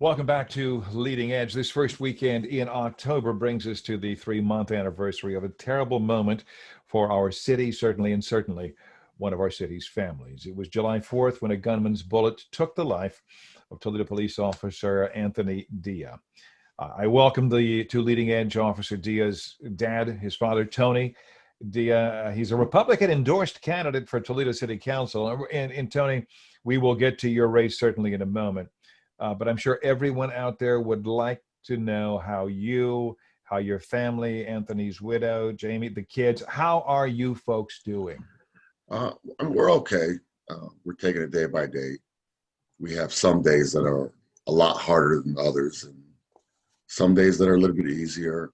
Welcome back to Leading Edge. This first weekend in October brings us to the 3-month anniversary of a terrible moment for our city, certainly one of our city's families. It was July 4th when a gunman's bullet took the life of Toledo Police Officer Anthony Dia. I welcome the two Leading Edge Officer Dia's dad, his father, Tony Dia. He's a Republican-endorsed candidate for Toledo City Council. And Tony, we will get to your race certainly in a moment. But I'm sure everyone out there would like to know how your family, Anthony's widow, Jayme, the kids, how are you folks doing? We're okay. We're taking it day by day. We have some days that are a lot harder than others, and some days that are a little bit easier.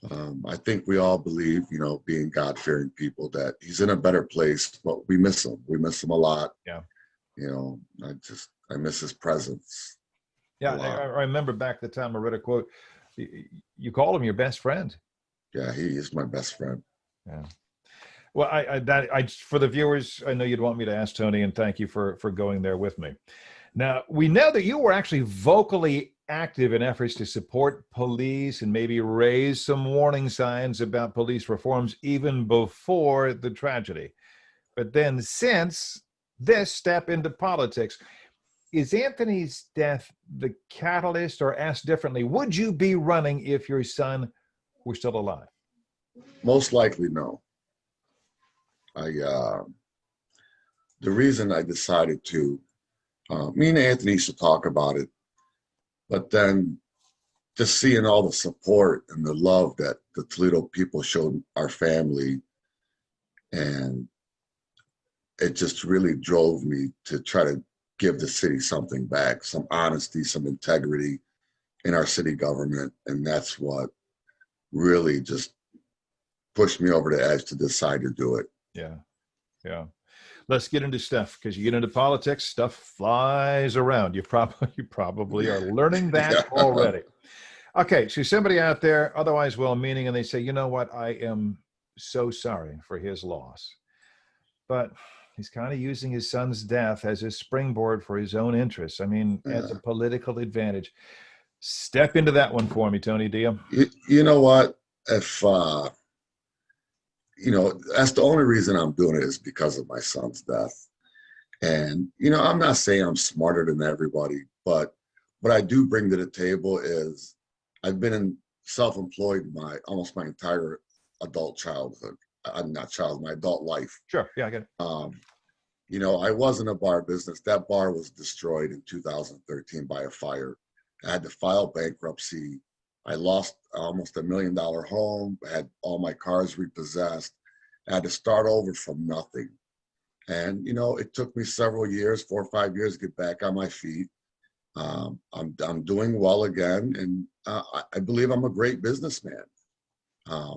I think we all believe, being God-fearing people, that he's in a better place, but we miss him. We miss him a lot. Yeah. I miss his presence. Yeah, I remember back at the time I read a quote. You called him your best friend. Yeah, he is my best friend. Yeah. Well, I for the viewers, I know you'd want me to ask Tony, and thank you for going there with me. Now, we know that you were actually vocally active in efforts to support police and maybe raise some warning signs about police reforms even before the tragedy. But then since this step into politics, is Anthony's death the catalyst, or asked differently, would you be running if your son were still alive? Most likely, no. The reason I decided to, me and Anthony used to talk about it, but then just seeing all the support and the love that the Toledo people showed our family, and it just really drove me to try to give the city something back, some honesty, some integrity in our city government. And that's what really just pushed me over the edge to decide to do it. Yeah. Let's get into stuff, because you get into politics, stuff flies around. You probably are learning that already. Okay, so somebody out there, otherwise well-meaning, and they say, you know what, I am so sorry for his loss. But he's kind of using his son's death as a springboard for his own interests. I mean, as a political advantage. Step into that one for me, Tony Dia. You know what? If, that's the only reason I'm doing it is because of my son's death. And, I'm not saying I'm smarter than everybody, but what I do bring to the table is I've been self-employed almost my entire adult childhood. My adult life. Sure, yeah, I get it. I was in a bar business. That bar was destroyed in 2013 by a fire. I had to file bankruptcy. I lost almost $1 million home. I had all my cars repossessed. I had to start over from nothing. And, it took me several years, 4 or 5 years, to get back on my feet. I'm doing well again, and I believe I'm a great businessman.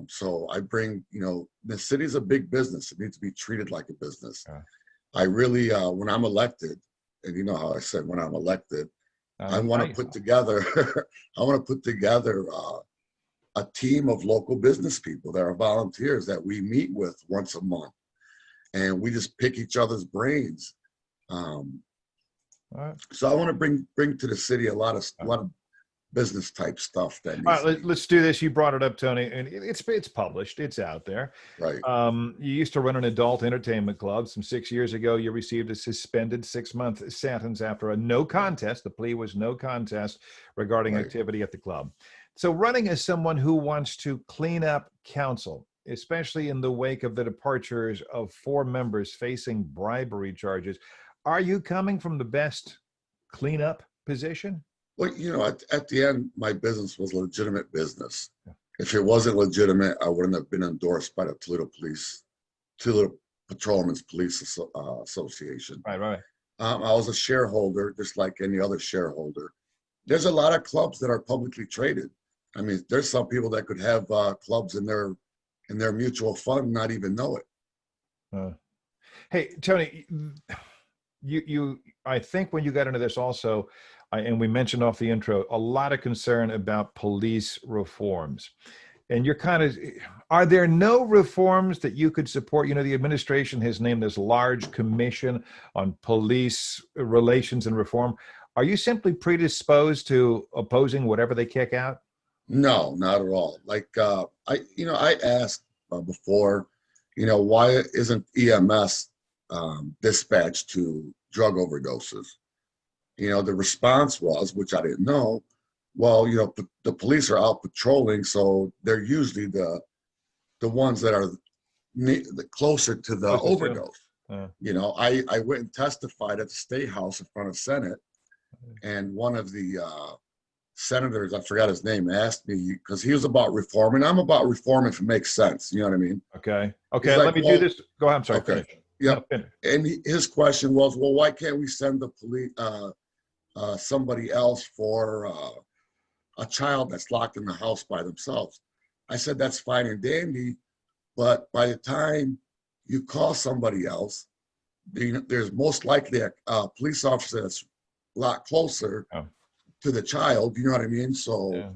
So I bring, the city's a big business. It needs to be treated like a business. I really, when I'm elected, and you know how I said when I'm elected, I want to put together, a team of local business people that are volunteers that we meet with once a month, and we just pick each other's brains. So I want to bring to the city a lot of business type stuff. All right, let's do this. You brought it up, Tony, and it's published. It's out there. Right. You used to run an adult entertainment club. Some 6 years ago, you received a suspended 6-month sentence after a no contest. The plea was no contest regarding activity at the club. So running as someone who wants to clean up council, especially in the wake of the departures of 4 members facing bribery charges, are you coming from the best cleanup position? Well, at the end, my business was a legitimate business. If it wasn't legitimate, I wouldn't have been endorsed by the Toledo Police, Toledo Patrolmen's Police Association. Right. I was a shareholder, just like any other shareholder. There's a lot of clubs that are publicly traded. I mean, there's some people that could have clubs in their mutual fund and not even know it. Hey, Tony, I think when you got into this also, and we mentioned off the intro, a lot of concern about police reforms. And you're are there no reforms that you could support? The administration has named this large commission on police relations and reform. Are you simply predisposed to opposing whatever they kick out? No, not at all. Like I asked before, why isn't EMS dispatched to drug overdoses? The response was, which I didn't know, well, the police are out patrolling, so they're usually the ones that are the closer to the Closest to 'em? overdose. Uh, I went and testified at the State House in front of Senate, and one of the senators, I forgot his name, asked me because he was about reform, and I'm about reform if it makes sense. You know what I mean? okay. He's Okay. like, Let me do well, this. Go ahead. I'm sorry. okay, Finish. No, yep. finish. And his question was, well, why can't we send the police, somebody else for a child that's locked in the house by themselves? I said, that's fine and dandy, but by the time you call somebody else, there's most likely a police officer that's a lot closer Oh, to the child. You know what I mean? So yeah.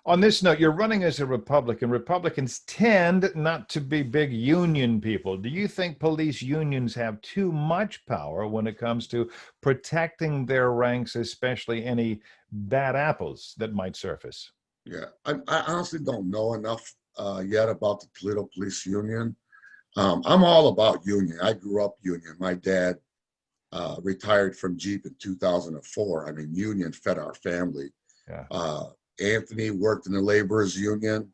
On this note, you're running as a Republican. Republicans tend not to be big union people. Do you think police unions have too much power when it comes to protecting their ranks, especially any bad apples that might surface? yeah, I honestly don't know enough yet about the Toledo Police Union. I'm all about union. I grew up union. My dad retired from Jeep in 2004. I mean, union fed our family. Yeah. Anthony worked in the laborers union,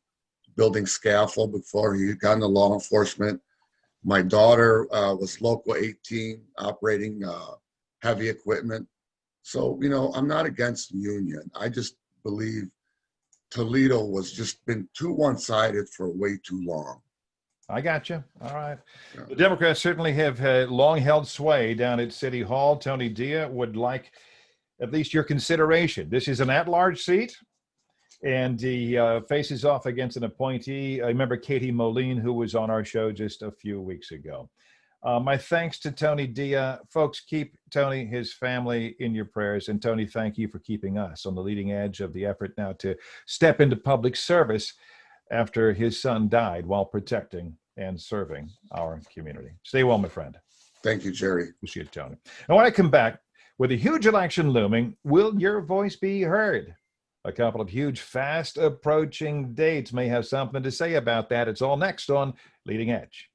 building scaffold before he got into law enforcement. My daughter was local 18, operating heavy equipment. So, I'm not against union. I just believe Toledo was just been too one-sided for way too long. I got you. All right. Yeah. The Democrats certainly have long held sway down at City Hall. Tony Dia would like at least your consideration. This is an at-large seat, and he faces off against an appointee. I remember Katie Moline, who was on our show just a few weeks ago. My thanks to Tony Dia. Folks, keep Tony, his family in your prayers. And Tony, thank you for keeping us on the leading edge of the effort now to step into public service after his son died while protecting and serving our community. Stay well, my friend. Thank you, Jerry. We'll see you, Tony. And when I come back, with a huge election looming, will your voice be heard? A couple of huge, fast approaching dates may have something to say about that. It's all next on Leading Edge.